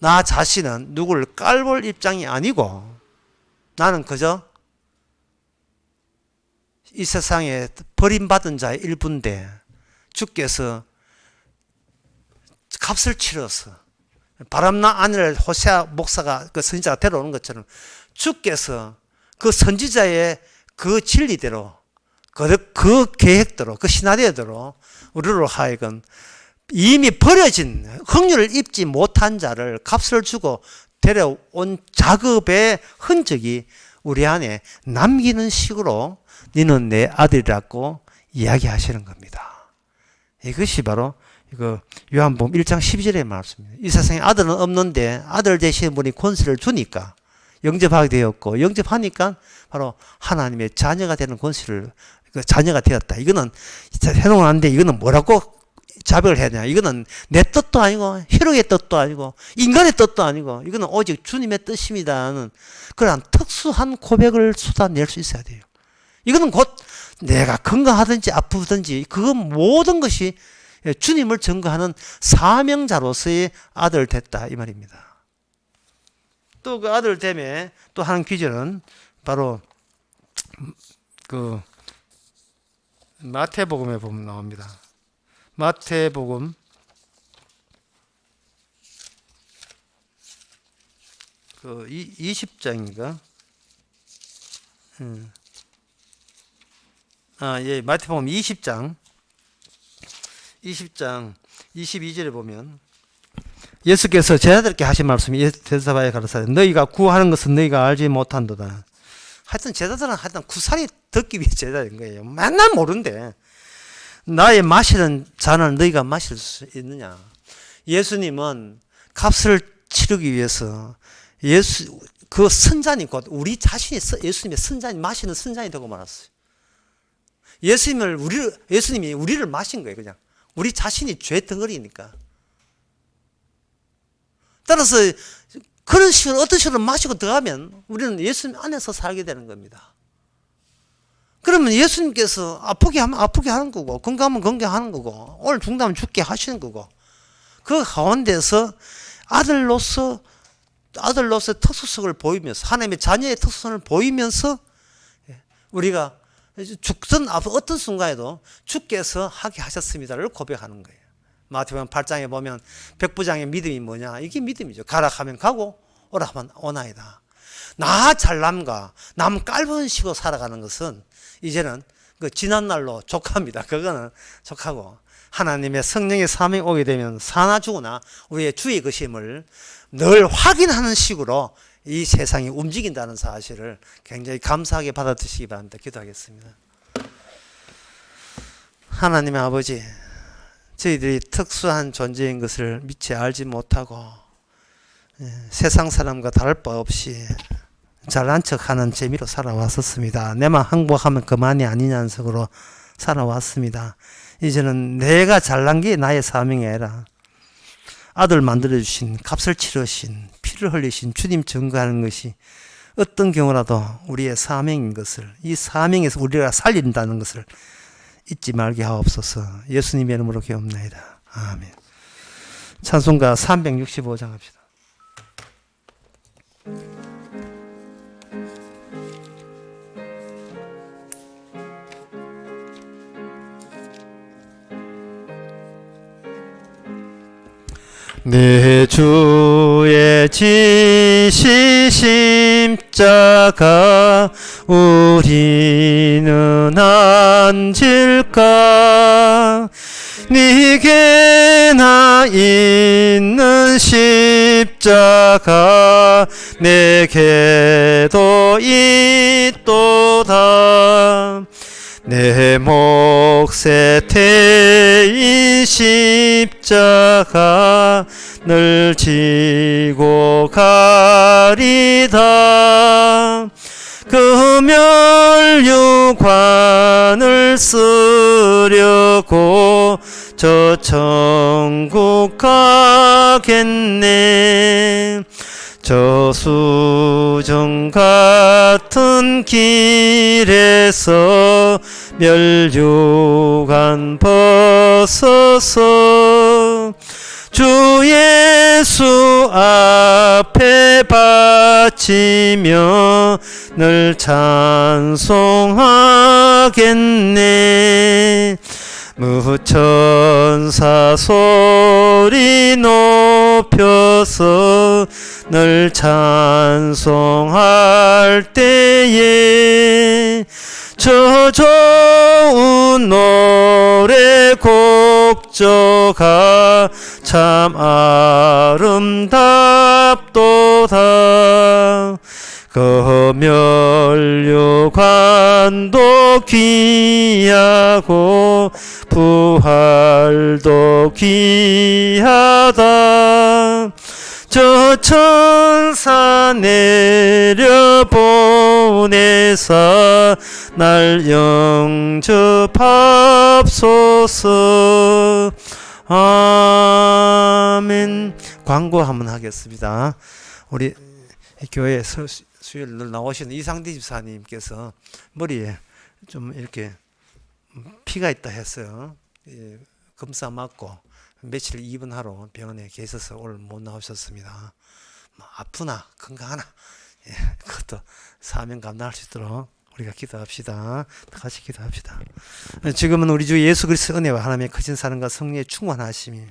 나 자신은 누구를 깔볼 입장이 아니고 나는 그저 이 세상에 버림받은 자의 일부인데 주께서 값을 치러서 바람나 아내를 호세아 목사가 그 선지자가 데려오는 것처럼 주께서 그 선지자의 그 진리대로 그 계획대로 그 시나리오대로 우리로 하여금 이미 버려진 흥률을 입지 못한 자를 값을 주고 데려온 작업의 흔적이 우리 안에 남기는 식으로 너는 내 아들이라고 이야기하시는 겁니다. 이것이 바로 이거 요한복음 1장 12절의 말씀입니다. 이 세상에 아들은 없는데 아들 되시는 분이 권세를 주니까 영접하게 되었고 영접하니까 바로 하나님의 자녀가 되는 권세를 자녀가 되었다. 이거는 해놓으면 안 돼. 이거는 뭐라고 자백을 해야 되냐. 이거는 내 뜻도 아니고 혈육의 뜻도 아니고 인간의 뜻도 아니고 이거는 오직 주님의 뜻입니다는 그러한 특수한 고백을 쏟아낼 수 있어야 돼요. 이거는 곧 내가 건강하든지 아프든지 그 모든 것이 주님을 증거하는 사명자로서의 아들 됐다 이 말입니다. 또 그 아들 됨에 또 한 귀절은 바로 그 마태복음에 보면 나옵니다. 마태복음 그 20장인가? 예, 마태복음 20장 22절에 보면 예수께서 제자들께 하신 말씀이 대사바에 가르치되 너희가 구하는 것은 너희가 알지 못한도다. 하여튼 제자들은 하여튼 구살이 듣기 위해 제자인 거예요. 맨날 모른대. 나의 마시는 잔을 너희가 마실 수 있느냐. 예수님은 값을 치르기 위해서 그 선잔이 곧 우리 자신이 예수님의 선잔이 마시는 선잔이 되고 말았어요. 예수님이 우리를 마신 거예요. 그냥 우리 자신이 죄 덩어리니까. 따라서 그런 식으로 어떤 식으로 마시고 들어가면 우리는 예수님 안에서 살게 되는 겁니다. 그러면 예수님께서 아프게 하면 아프게 하는 거고 건강하면 건강하는 거고 오늘 죽다면 죽게 하시는 거고 그 가운데서 아들로서 특수성을 보이면서 하나님의 자녀의 특수성을 보이면서 우리가 죽든 어떤 순간에도 주께서 하게 하셨습니다를 고백하는 거예요. 마태복음 8장에 보면 백부장의 믿음이 뭐냐? 이게 믿음이죠. 가라 하면 가고 오라 하면 오나이다. 나 잘남과 남 깔본 식으로 살아가는 것은 이제는 그 지난 날로 족합니다. 그거는 족하고 하나님의 성령의 사명이 오게 되면 사나 죽으나 우리의 주의 것임을 늘 확인하는 식으로 이 세상이 움직인다는 사실을 굉장히 감사하게 받아들이시기 바랍니다. 기도하겠습니다. 하나님의 아버지, 저희들이 특수한 존재인 것을 미처 알지 못하고 세상 사람과 다를 바 없이 잘난 척하는 재미로 살아왔었습니다. 내만 항복하면 그만이 아니냐는 식으로 살아왔습니다. 이제는 내가 잘난 게 나의 사명이 아니라 아들 만들어주신, 값을 치르신, 피를 흘리신 주님 증거하는 것이 어떤 경우라도 우리의 사명인 것을, 이 사명에서 우리가 살린다는 것을 잊지 말게 하옵소서. 예수님의 이름으로 기도합니다. 아멘. 찬송가 365장 합시다. 내 주의 지신 십자가 우리는 앉을까? 네게나 있는 십자가 내게도 있도다. 내 몫에 태인 십자가 늘 지고 가리다. 그 멸류관을 쓰려고 저 천국 가겠네. 저 수정 같은 길에서 멸류관 벗어서 주 예수 앞에 바치며 늘 찬송하겠네. 무천사 소리 높여서 늘 찬송할 때에 저 좋은 노래 곡조가 참 아름답도다. 그 멸류관도 귀하고 부활도 귀하다. 저 천사 내려보내사 날 영접합소서. 아멘. 광고 한번 하겠습니다. 우리 교회 수요일 늘 나오시는 이상디 집사님께서 머리에 좀 이렇게 피가 있다 했어요. 검사 맞고 며칠 입원하러 병원에 계셔서 오늘 못 나오셨습니다. 아프나 건강하나 그것도 사명 감당할 수 있도록 우리가 기도합시다. 같이 기도합시다. 지금은 우리 주 예수 그리스도의 은혜와 하나님의 크신 사랑과 성령의 충만하심이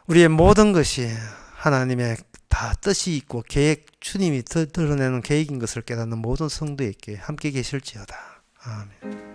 우리의 모든 것이 하나님의 다 뜻이 있고 계획, 주님이 드러내는 계획인 것을 깨닫는 모든 성도에게 함께 계실지어다. 아멘.